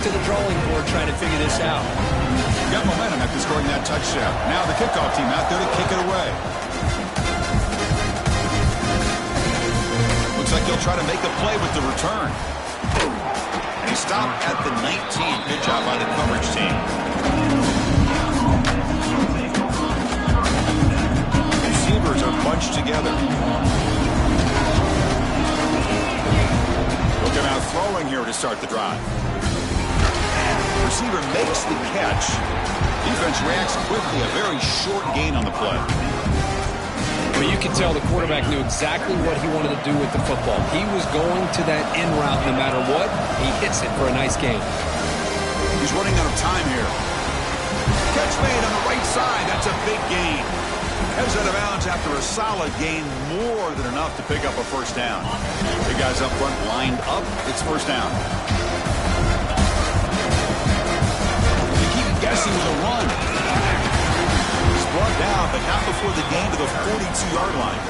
To the drawing board trying to figure this out. Got momentum after scoring that touchdown. Now the kickoff team out there to kick it away. Looks like they'll try to make a play with the return. And he stopped at the 19. Good job by the coverage team. Receivers are bunched together. Looking out throwing here to start the drive. Receiver makes the catch. Defense reacts quickly. A very short gain on the play. Well, you can tell the quarterback knew exactly what he wanted to do with the football. He was going to that in route no matter what. He hits it for a nice gain. He's running out of time here. Catch made on the right side. That's a big gain. Heads out of bounds after a solid gain. More than enough to pick up a first down. The guys up front lined up. It's first down. Guessing with a run. He's brought down, but not before the gain to the 42-yard line.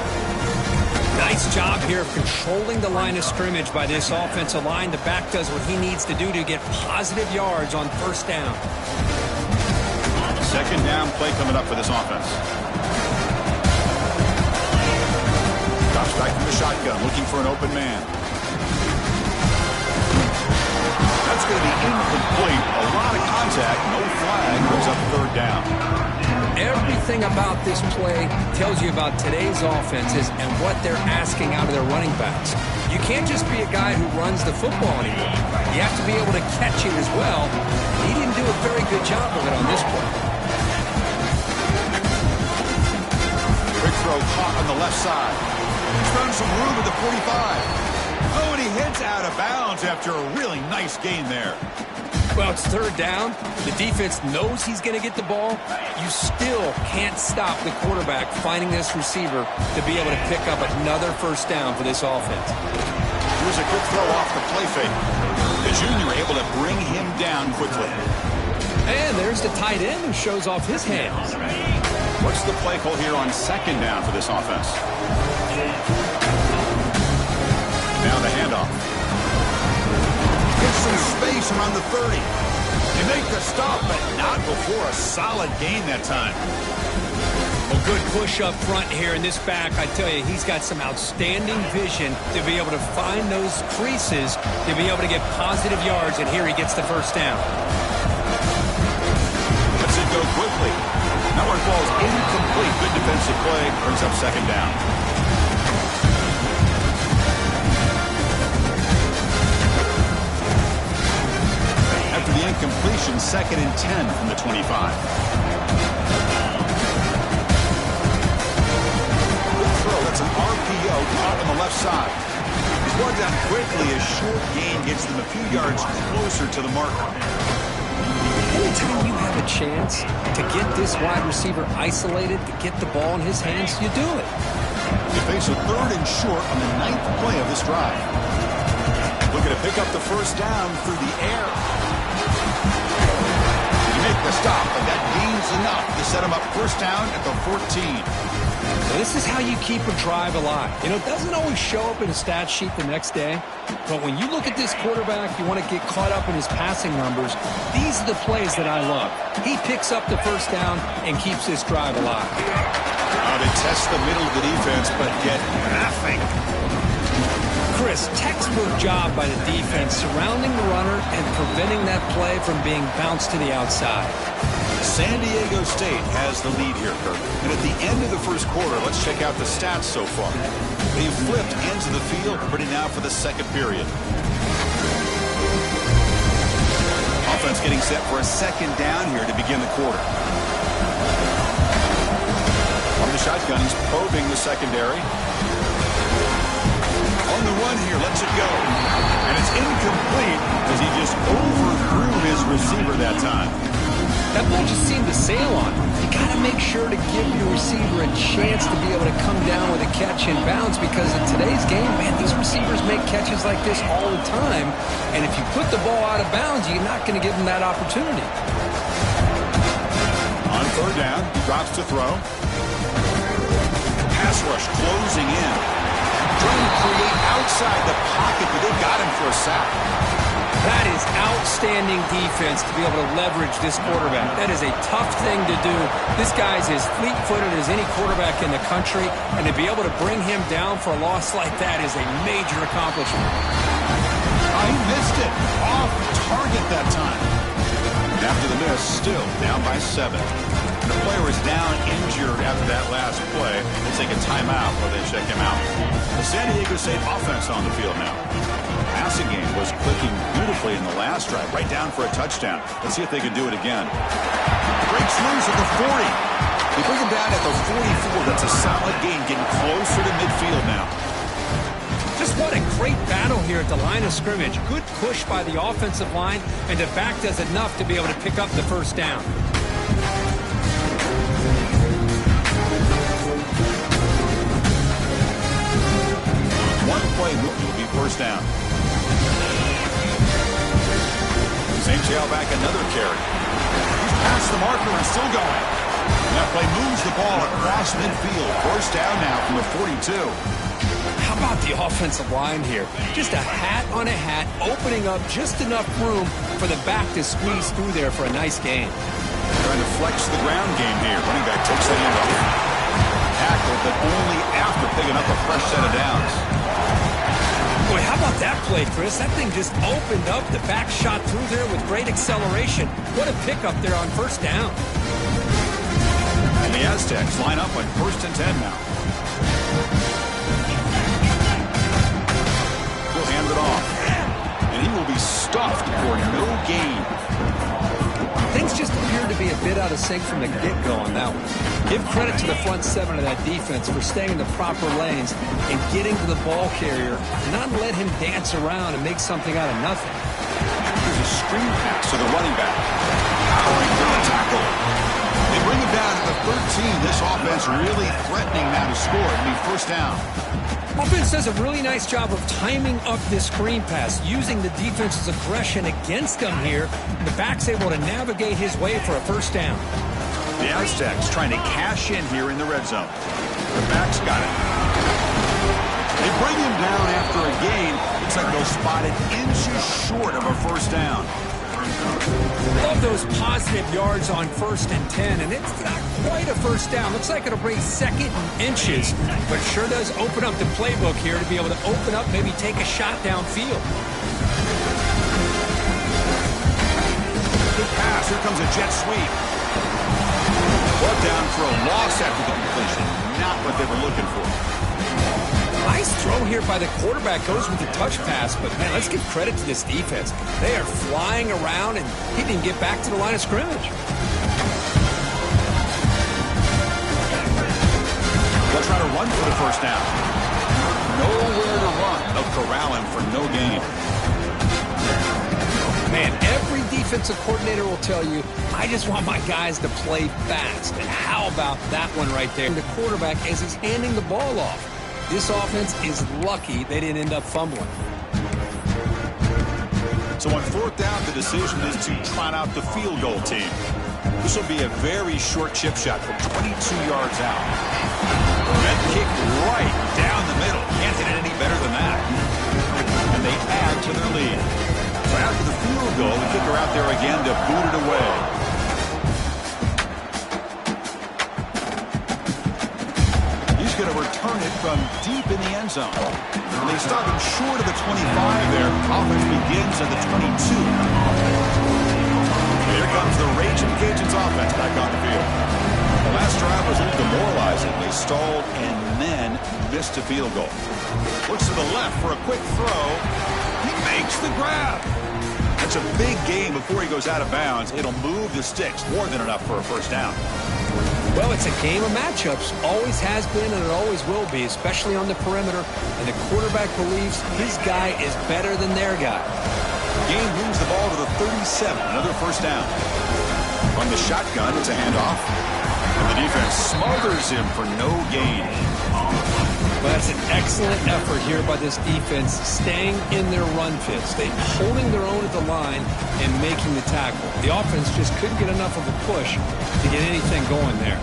Nice job here of controlling the line of scrimmage by this offensive line. The back does what he needs to do to get positive yards on first down. Second down play coming up for this offense. Drops back from the shotgun, looking for an open man. That's going to be incomplete. A lot of contact, no flag, goes up third down. Everything about this play tells you about today's offenses and what they're asking out of their running backs. You can't just be a guy who runs the football anymore. You have to be able to catch it as well. He didn't do a very good job of it on this play. Quick throw caught on the left side. He's found some room at the 45. Oh, and he heads out of bounds after a really nice gain there. Well, it's third down. The defense knows he's going to get the ball. You still can't stop the quarterback finding this receiver to be able to pick up another first down for this offense. Here's a good throw off the play fake. The junior able to bring him down quickly. And there's the tight end who shows off his hands. What's the play call here on second down for this offense? Now the handoff. Gets some space around the 30. They make the stop, but not before a solid gain that time. Well, good push up front here in this back. I tell you, he's got some outstanding vision to be able to find those creases, to be able to get positive yards, and here he gets the first down. Lets it go quickly. That one falls incomplete. Good defensive play. Brings up second down. After the incompletion, 2nd and 10 from the 25. Good throw. That's an RPO caught on the left side. He's brought down quickly. A short gain gets them a few yards closer to the marker. Anytime you have a chance to get this wide receiver isolated, to get the ball in his hands, you do it. They face a 3rd and short on the 9th play of this drive. Looking to pick up the first down through the air. Make the stop, and that gains enough to set him up first down at the 14. Well, this is how you keep a drive alive. You know, it doesn't always show up in a stat sheet the next day, but when you look at this quarterback, you want to get caught up in his passing numbers. These are the plays that I love. He picks up the first down and keeps this drive alive. They test the middle of the defense, but get nothing. Chris, textbook job by the defense surrounding the runner and preventing that play from being bounced to the outside. San Diego State has the lead here, Kirk. And at the end of the first quarter, let's check out the stats so far. They've flipped ends of the field, ready now for the second period. Offense getting set for a second down here to begin the quarter. On the shotgun, he's probing the secondary. On the run here, lets it go. And it's incomplete as he just overthrew his receiver that time. That ball just seemed to sail on him. You got to make sure to give your receiver a chance to be able to come down with a catch in bounds, because in today's game, man, these receivers make catches like this all the time. And if you put the ball out of bounds, you're not going to give them that opportunity. On third down, he drops to throw. Pass rush closing in. Trying to create outside the pocket, but they got him for a sack. That is outstanding defense to be able to leverage this quarterback. That is a tough thing to do. This guy's as fleet-footed as any quarterback in the country, and to be able to bring him down for a loss like that is a major accomplishment. Oh, he missed it. Off target that time. After the miss, still down by 7. The player is down injured after that last play. They'll take a timeout while they check him out. The San Diego State offense on the field now. Passing game was clicking beautifully in the last drive, right down for a touchdown. Let's see if they can do it again. Breaks loose at the 40. They bring him down at the 44. That's a solid gain, getting closer to midfield now. Just what a great battle here at the line of scrimmage. Good push by the offensive line, and the back does enough to be able to pick up the first down. One play move will be first down. St. Back another carry. He's past the marker and still going. And that play moves the ball across midfield. First down now from the 42. How about the offensive line here? Just a hat on a hat, opening up just enough room for the back to squeeze through there for a nice gain. Trying to flex the ground game here. Running back takes the handoff. Tackle, but only after picking up a fresh set of downs. Boy, how about that play, Chris? That thing just opened up. The back shot through there with great acceleration. What a pickup there on first down. And the Aztecs line up on 1st and 10 now. He'll hand it off. And he will be stuffed for no gain. Things just appeared to be a bit out of sync from the get-go on that one. Give credit to the front 7 of that defense for staying in the proper lanes and getting to the ball carrier, not let him dance around and make something out of nothing. There's a screen pass to the running back. Powering through the tackle. They bring him down at the 13. This offense really threatening now to score. It'll be first down. Offense does a really nice job of timing up this screen pass, using the defense's aggression against them here. The back's able to navigate his way for a first down. The Aztecs trying to cash in here in the red zone. The back's got it. They bring him down after a gain. Looks like they'll spot it inches short of a first down. Love those positive yards on 1st and 10, and it's not quite a first down. Looks like it'll bring 2nd and inches, but sure does open up the playbook here to be able to open up, maybe take a shot downfield. Good pass. Here comes a jet sweep. Brought down for a loss after the completion. Not what they were looking for. Nice throw here by the quarterback. Goes with the touch pass, but man, let's give credit to this defense. They are flying around, and he didn't get back to the line of scrimmage. They'll try to run for the first down. Nowhere to run. They'll corral him for no gain. Man, every defensive coordinator will tell you, I just want my guys to play fast. And how about that one right there? The quarterback, as he's handing the ball off. This offense is lucky they didn't end up fumbling. So on 4th down, the decision is to trot out the field goal team. This will be a very short chip shot from 22 yards out. That kick right down the middle. Can't hit it any better than that. And they add to their lead. So after the field goal, the kicker out there again to boot it away. Going to return it from deep in the end zone. And they stop him short of the 25 there. Offense begins at the 22. Here comes the Raging Cajuns offense back on the field. The last drive was a little demoralizing. They stalled and then missed a field goal. Looks to the left for a quick throw. He makes the grab. That's a big gain before he goes out of bounds. It'll move the sticks. More than enough for a first down. Well, it's a game of matchups. Always has been, and it always will be, especially on the perimeter. And the quarterback believes his guy is better than their guy. Gain moves the ball to the 37. Another first down. From the shotgun, it's a handoff. And the defense smothers him for no gain. But that's an excellent effort here by this defense, staying in their run fits. They holding their own at the line and making the tackle. The offense just couldn't get enough of a push to get anything going there.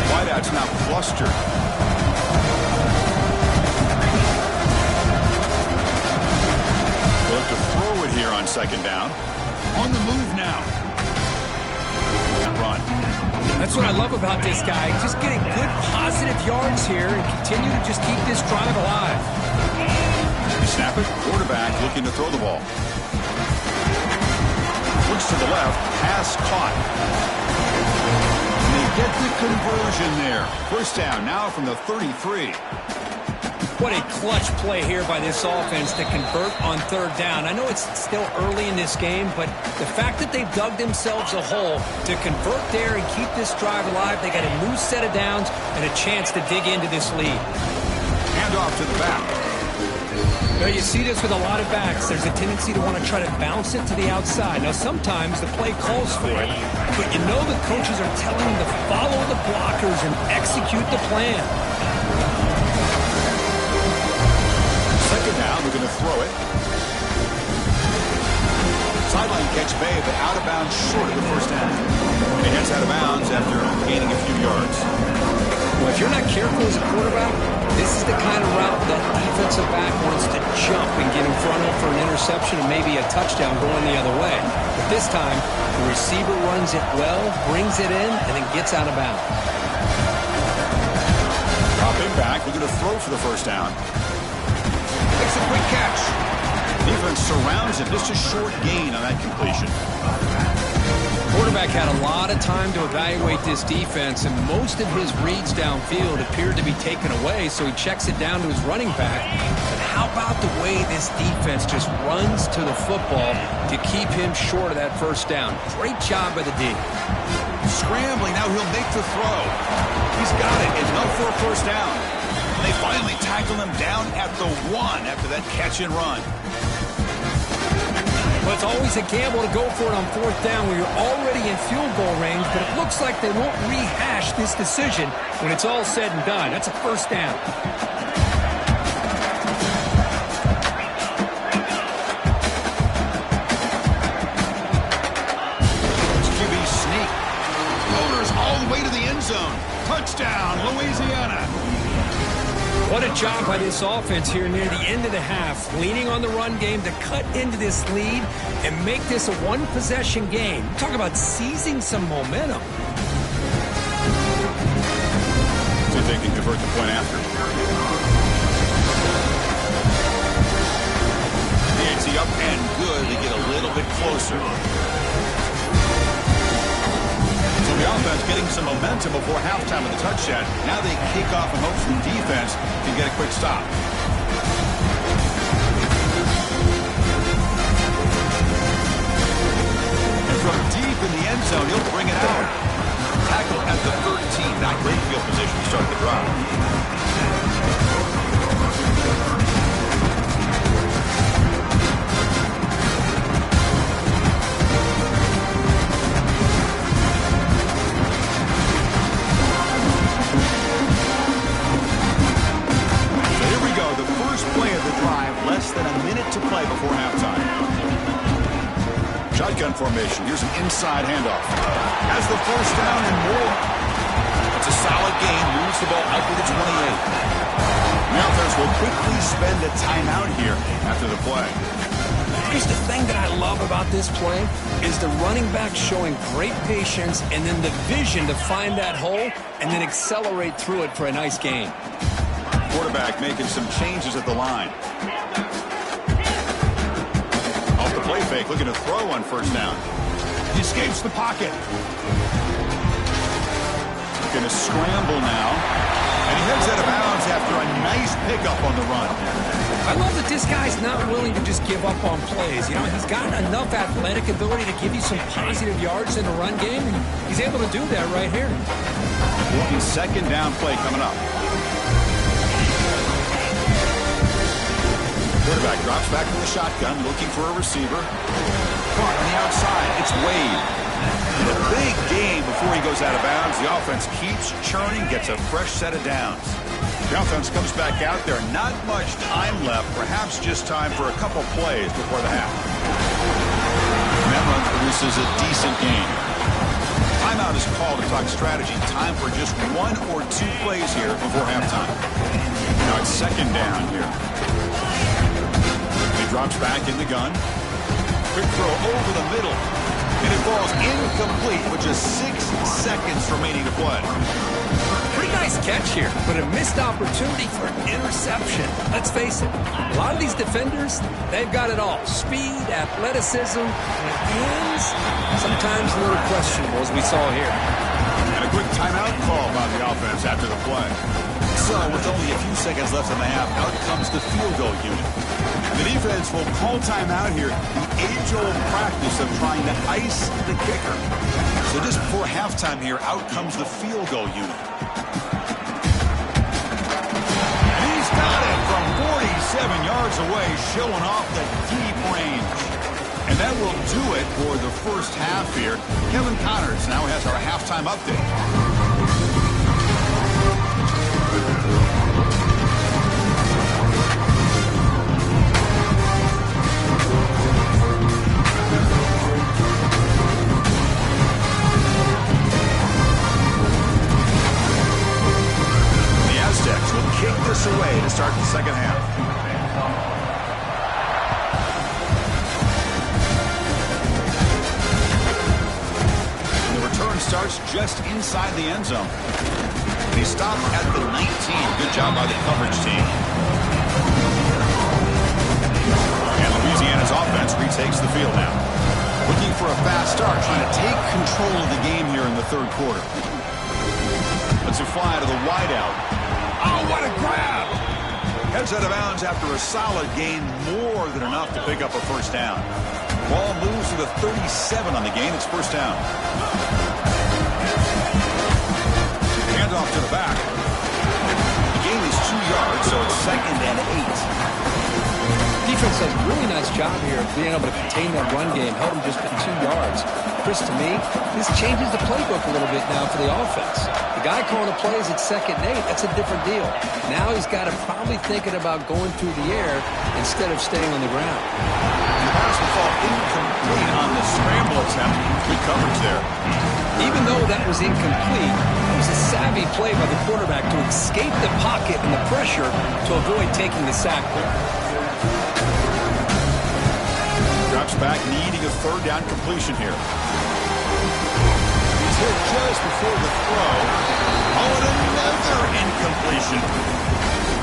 Wideout's now flustered. second down. On the move now. Run. That's what I love about this guy. Just getting good positive yards here and continue to just keep this drive alive. You snap it. Quarterback looking to throw the ball. Looks to the left. Pass caught. And they get the conversion there. First down now from the 33. What a clutch play here by this offense to convert on third down. I know it's still early in this game, but the fact that they've dug themselves a hole to convert there and keep this drive alive, they got a new set of downs and a chance to dig into this lead. Hand off to the back. Now you see this with a lot of backs. There's a tendency to want to try to bounce it to the outside. Now sometimes the play calls for it, but you know the coaches are telling them to follow the blockers and execute the plan. Second down, we're going to throw it. Sideline catch made, but out of bounds short of the first down. He heads out of bounds after gaining a few yards. Well, if you're not careful as a quarterback, this is the kind of route that defensive back wants to jump and get in front of for an interception and maybe a touchdown going the other way. But this time, the receiver runs it well, brings it in, and then gets out of bounds. Dropping back, we're going to throw for the first down. Makes a quick catch. Defense surrounds it. Just a short gain on that completion. Quarterback had a lot of time to evaluate this defense, and most of his reads downfield appeared to be taken away, so he checks it down to his running back. But how about the way this defense just runs to the football to keep him short of that first down? Great job by the D. Scrambling. Now he'll make the throw. He's got it. Enough for a first down. They finally tackle him down at the 1 after that catch and run. Well, it's always a gamble to go for it on fourth down when you're already in field goal range, but it looks like they won't rehash this decision when it's all said and done. That's a first down. It's QB sneak. Rollers all the way to the end zone. Touchdown, Louisiana. What a job by this offense here near the end of the half, leaning on the run game to cut into this lead and make this a one-possession game. Talk about seizing some momentum. See if they can convert the point after. The AC up and good. They get a little bit closer. So the offense getting some momentum before halftime with the touchdown. Now they kick off and hopes the defense can get a quick stop. And from deep in the end zone, he'll bring it out. Tackle at the 13. Not great field position to start the drive. To play before halftime. Shotgun formation. Here's an inside handoff. Has the first down and more. It's a solid game. Moves the ball out to the 28. The offense will quickly spend a timeout here after the play. Here's the thing that I love about this play is the running back showing great patience and then the vision to find that hole and then accelerate through it for a nice gain. Quarterback making some changes at the line. Play fake, looking to throw on first down. He escapes the pocket. Going to scramble now. And he heads out of bounds after a nice pickup on the run. I love that this guy's not willing to just give up on plays. You know, he's got enough athletic ability to give you some positive yards in the run game, and he's able to do that right here. Second down play coming up. Quarterback drops back from the shotgun, looking for a receiver. Caught on the outside. It's Wade. A big game before he goes out of bounds. The offense keeps churning, gets a fresh set of downs. The offense comes back out there. Not much time left. Perhaps just time for a couple plays before the half. And that run produces a decent game. Timeout is called to talk strategy. Time for just 1 or 2 plays here before halftime. Now it's second down here. He drops back in the gun. Quick throw over the middle. And it falls incomplete with just 6 seconds remaining to play. Pretty nice catch here, but a missed opportunity for an interception. Let's face it, a lot of these defenders, they've got it all. Speed, athleticism, and hands, sometimes a little questionable, as we saw here. And a quick timeout call by the offense after the play. So, with only a few seconds left in the half, out comes the field goal unit. The defense will call timeout here, the age-old practice of trying to ice the kicker. So just before halftime here, out comes the field goal unit. And he's got it from 47 yards away, showing off the deep range. And that will do it for the first half here. Kevin Connors now has our halftime update. Will kick this away to start the second half. And the return starts just inside the end zone. And he stopped at the 19. Good job by the coverage team. And Louisiana's offense retakes the field now. Looking for a fast start, trying to take control of the game here in the third quarter. Let's fly to the wideout. Oh, what a grab! Heads out of bounds after a solid gain, more than enough to pick up a first down. Ball moves to the 37 on the gain. It's first down. Handoff to the back. The gain is 2 yards, so it's 2nd and 8. Defense does a really nice job here of being able to contain that run game, held them just at 2 yards. Chris, to me, this changes the playbook a little bit now for the offense. The guy calling the plays at 2nd and 8, that's a different deal. Now he's got to probably thinking about going through the air instead of staying on the ground. The pass will fall incomplete on the scramble attempt. Good coverage there. Even though that was incomplete, it was a savvy play by the quarterback to escape the pocket and the pressure to avoid taking the sack there. Drops back, needing a third down completion here. He's hit just before the throw. Oh, and another incompletion.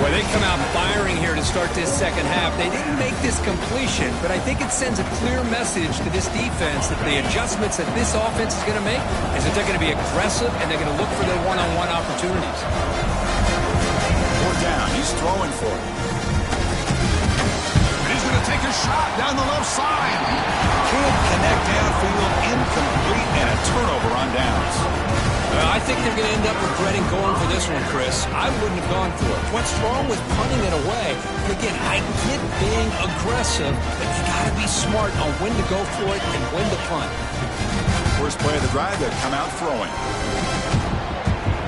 Well, they come out firing here to start this second half. They didn't make this completion, but I think it sends a clear message to this defense that the adjustments that this offense is going to make is that they're going to be aggressive and they're going to look for their one-on-one opportunities. 4th down. He's throwing for it. He's going to take a shot down the left side. Can't connect downfield, incomplete, and a turnover on downs. I think they're going to end up regretting going for this one, Chris. I wouldn't have gone for it. What's wrong with punting it away? And again, I get being aggressive, but you got to be smart on when to go for it and when to punt. First play of the drive, they come out throwing.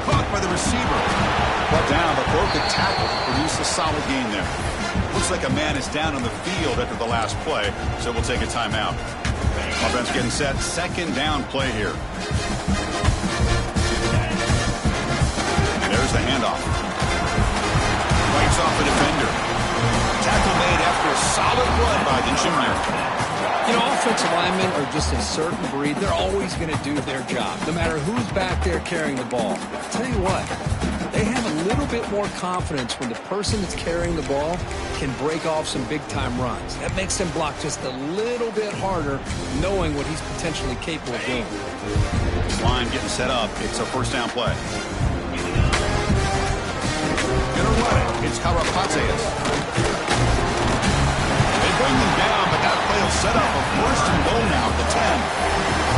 Caught by the receiver. Brought down, but broke the tackle. Produced a solid gain there. Looks like a man is down on the field after the last play, so we'll take a timeout. Offense getting set. 2nd down play here. And there's the handoff. Fights off the defender. Tackle made after a solid run by the Jimmer. You know, offensive linemen are just a certain breed. They're always going to do their job, no matter who's back there carrying the ball. I'll tell you what. They have a little bit more confidence when the person that's carrying the ball can break off some big-time runs. That makes them block just a little bit harder, knowing what he's potentially capable of doing. Line getting set up. It's a first down play. Gonna run it. It's Karapates. They bring them down, but that play will set up a first and goal now at the 10.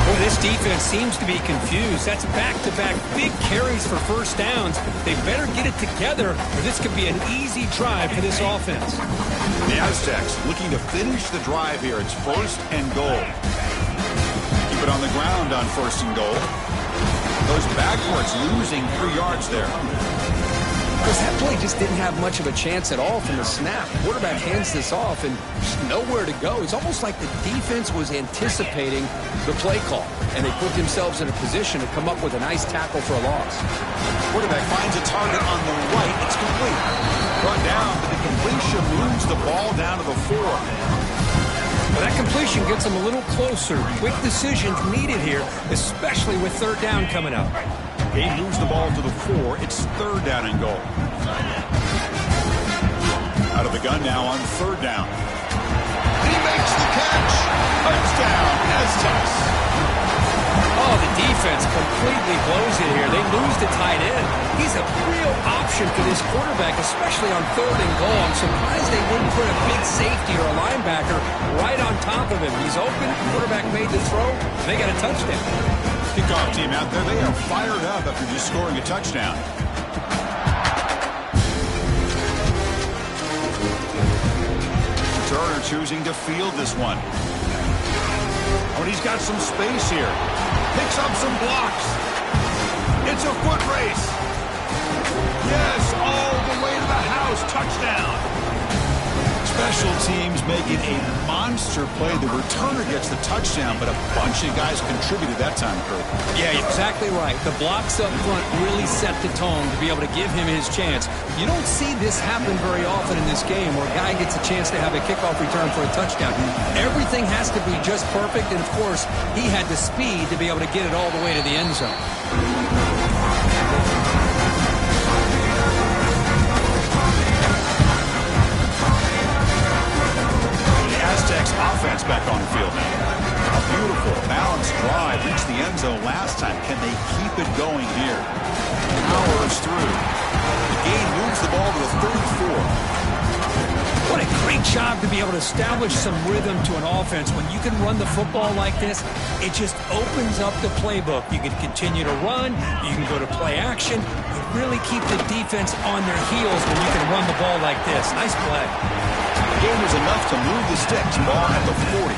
Boy, this defense seems to be confused. That's back-to-back big carries for first downs. They better get it together, or this could be an easy drive for this offense. The Aztecs looking to finish the drive here. It's first and goal. Keep it on the ground on first and goal. Goes backwards, losing 3 yards there. Because that play just didn't have much of a chance at all from the snap. The quarterback hands this off and just nowhere to go. It's almost like the defense was anticipating the play call, and they put themselves in a position to come up with a nice tackle for a loss. Quarterback finds a target on the right. It's complete. Brought down, but the completion moves the ball down to the 4. Well, that completion gets them a little closer. Quick decisions needed here, especially with third down coming up. He moves the ball to the 4. It's third down and goal. Out of the gun now on third down. He makes the catch. Touchdown, Aztecs. Oh, the defense completely blows it here. They lose the tight end. He's a real option for this quarterback, especially on third and goal. I'm surprised they didn't put a big safety or a linebacker right on top of him. He's open. Quarterback made the throw. They got a touchdown. Kickoff team out there, they are fired up after just scoring a touchdown. Turner choosing to field this one. Oh, and he's got some space here. Picks up some blocks. It's a foot race. Yes, all the way to the house. Touchdown. Special teams making a monster play. The returner gets the touchdown, but a bunch of guys contributed that time, Kurt. Yeah, exactly right. The blocks up front really set the tone to be able to give him his chance. You don't see this happen very often in this game where a guy gets a chance to have a kickoff return for a touchdown. Everything has to be just perfect, and of course, he had the speed to be able to get it all the way to the end zone. Offense back on the field now. A beautiful, balanced drive. Reached the end zone last time. Can they keep it going here? Powers through. The game moves the ball to the 34. What a great job to be able to establish some rhythm to an offense. When you can run the football like this, it just opens up the playbook. You can continue to run. You can go to play action. You really keep the defense on their heels when you can run the ball like this. Nice play. Game was enough to move the sticks. Ball at the 40.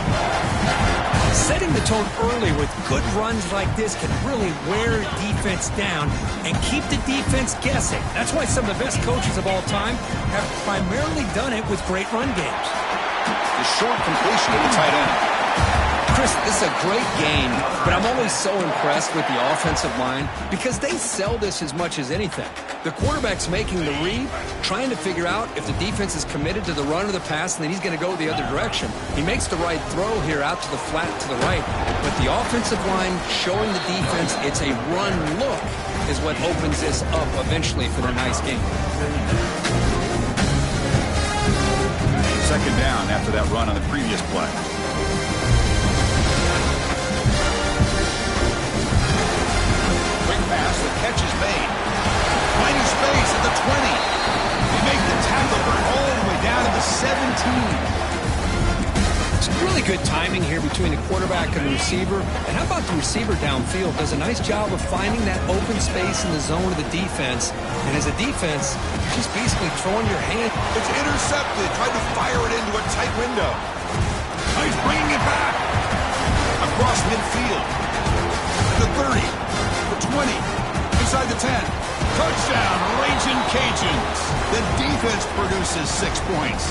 Setting the tone early with good runs like this can really wear defense down and keep the defense guessing. That's why some of the best coaches of all time have primarily done it with great run games. The short completion to the tight end. Chris, this is a great game, but I'm always so impressed with the offensive line because they sell this as much as anything. The quarterback's making the read, trying to figure out if the defense is committed to the run or the pass, and then he's going to go the other direction. He makes the right throw here out to the flat to the right, but the offensive line showing the defense it's a run look is what opens this up eventually for their nice game. Second down after that run on the previous play. Pass, the catch is made. Finding space at the 20. They make the tackle burn all the way down to the 17. It's really good timing here between the quarterback and the receiver. And how about the receiver downfield? Does a nice job of finding that open space in the zone of the defense. And as a defense, just basically throwing your hand. It's intercepted. Tried to fire it into a tight window. Now he's bringing it back. Across midfield. The 30. 20, inside the 10. Touchdown, Ragin' Cajuns. The defense produces 6 points.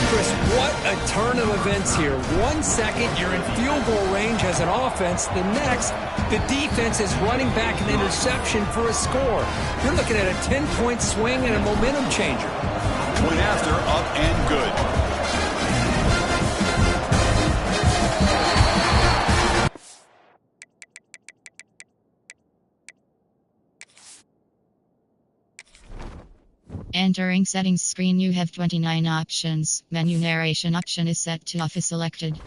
Chris, what a turn of events here. 1 second, you're in field goal range as an offense. The next, the defense is running back an interception for a score. You're looking at a 10-point swing and a momentum changer. Point after, up and good. Entering settings screen, you have 29 options. Menu narration option is set to off is selected.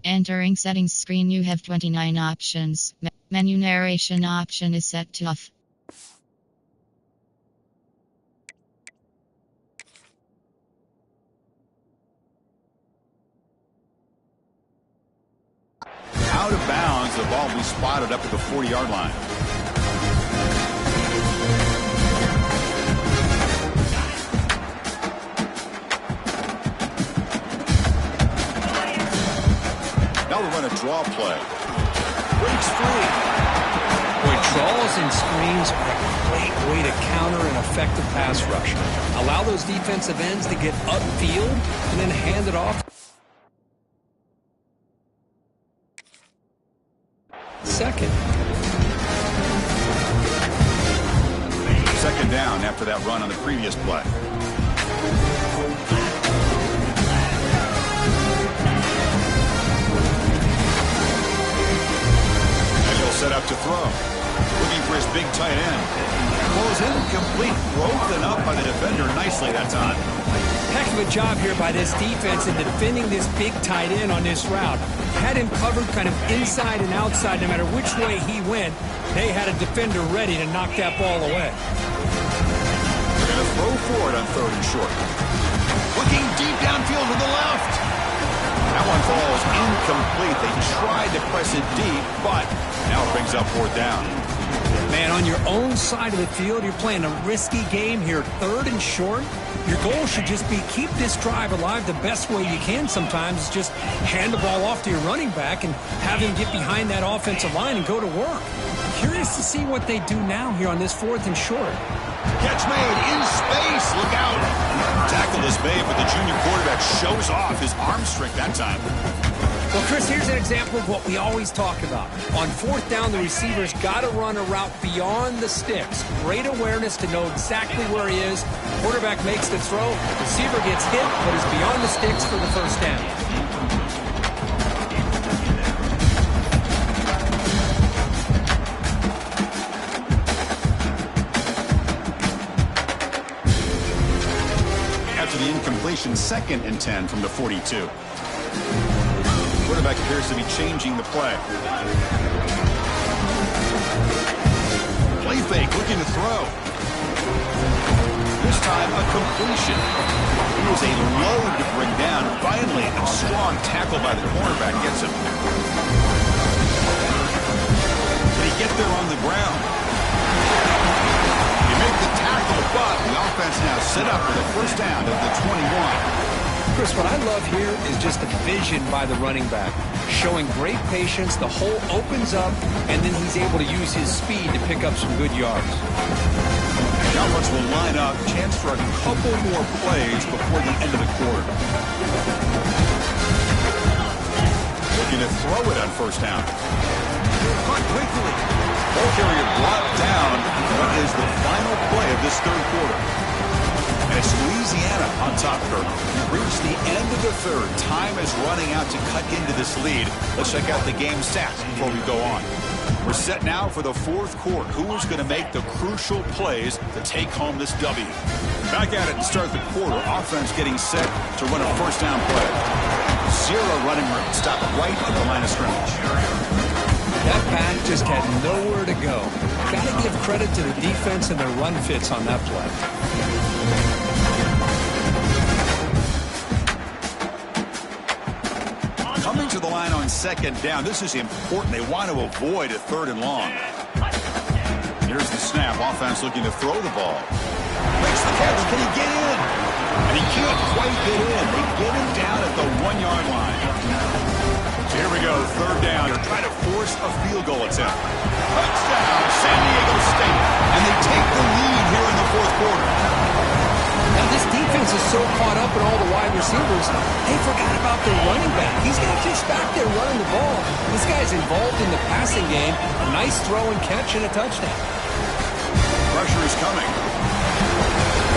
Entering settings screen, you have 29 options. Menu narration option is set to off. Out of bounds, the ball will be spotted up at the 40-yard line. Now they'll run a draw play. Breaks free. Boy, draws and screens are a great way to counter an effective pass rush. Allow those defensive ends to get upfield and then hand it off. Second, second down after that run on the previous play. And he'll set up to throw. Looking for his big tight end. Throws incomplete. Broken up by the defender nicely that time. Heck of a job here by this defense in defending this big tight end on this route. Had him covered kind of inside and outside. No matter which way he went, they had a defender ready to knock that ball away. They're going to throw for it on 3rd and short. Looking deep downfield to the left. That one falls incomplete. They tried to press it deep, but now it brings up 4th down. Man, on your own side of the field, you're playing a risky game here. 3rd and short. Your goal should just be keep this drive alive the best way you can sometimes. Is just hand the ball off to your running back and have him get behind that offensive line and go to work. Curious to see what they do now here on this 4th and short. Catch made in space. Look out. Tackle is made, but the junior quarterback shows off his arm strength that time. Well, Chris, here's an example of what we always talk about. On 4th down, the receiver's got to run a route beyond the sticks. Great awareness to know exactly where he is. Quarterback makes the throw. Receiver gets hit, but is beyond the sticks for the 1st down. After the incompletion, 2nd and 10 from the 42. Quarterback appears to be changing the play. Play fake, looking to throw. This time, a completion. It was a load to bring down. Finally, a strong tackle by the cornerback gets him. Did he get there on the ground? You make the tackle, but the offense now set up for the 1st down of the 21. Chris, what I love here is just the vision by the running back. Showing great patience, the hole opens up, and then he's able to use his speed to pick up some good yards. The offense will line up, chance for a couple more plays before the end of the quarter. Looking to throw it on 1st down. Caught quickly. Ball carrier brought down. What is the final play of this 3rd quarter? And it's Louisiana on top, Kirk. We've reached the end of the 3rd. Time is running out to cut into this lead. Let's check out the game stats before we go on. We're set now for the 4th quarter. Who is going to make the crucial plays to take home this W? Back at it to start the quarter. Offense getting set to run a 1st down play. 0 running room. Stop right at the line of scrimmage. That back just had nowhere to go. Got to give credit to the defense and their run fits on that play. Coming to the line on 2nd down. This is important. They want to avoid a 3rd and long. Here's the snap. Offense looking to throw the ball. Makes the catch. Can he get in? And he can't quite get in. They get him down at the 1-yard line. So here we go. 3rd down. They're trying to force a field goal attempt. Touchdown, San Diego State. And they take the lead here in the 4th quarter. Now, this defense is so caught up in all the wide receivers, they forgot about their running back. He's not just back there running the ball. This guy's involved in the passing game. A nice throw and catch and a touchdown. Pressure is coming.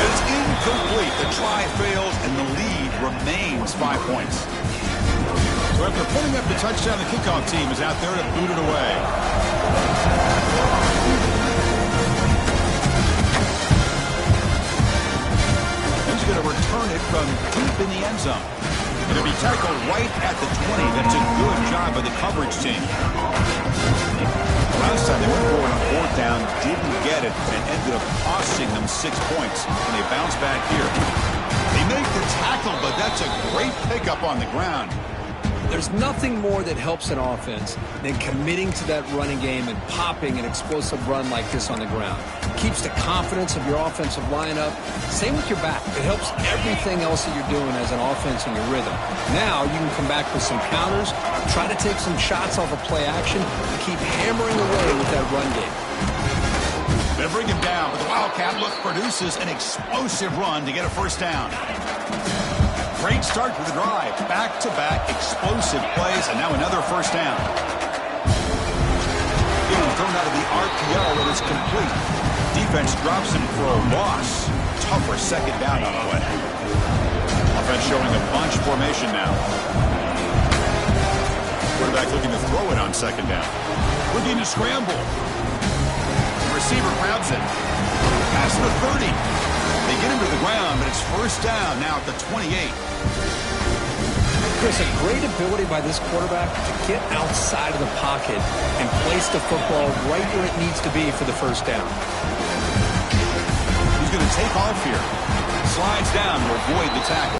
It's incomplete. The try fails, and the lead remains 5 points. So after putting up the touchdown, the kickoff team is out there to boot it away. Going to return it from deep in the end zone. It'll be tackled right at the 20. That's a good job by the coverage team. Last time they went forward on 4th down, didn't get it, and ended up costing them 6 points. And they bounce back here. They make the tackle, but that's a great pickup on the ground. There's nothing more that helps an offense than committing to that running game and popping an explosive run like this on the ground. Keeps the confidence of your offensive lineup. Same with your back. It helps everything else that you're doing as an offense in your rhythm. Now you can come back with some counters, try to take some shots off of play action, and keep hammering away with that run game. They bring him down, but the Wildcat look produces an explosive run to get a 1st down. Great start to the drive. Back-to-back explosive plays, and now another 1st down. Getting thrown out of the RPO, and it's complete. Defense drops him for a loss. Tougher second down on the way. Offense showing a bunch formation now. Quarterback looking to throw it on second down. Looking to scramble. The receiver grabs it. Pass to the 30. They get him to the ground, but it's first down now at the 28. Chris, a great ability by this quarterback to get outside of the pocket and place the football right where it needs to be for the first down. He's going to take off here. Slides down to avoid the tackle.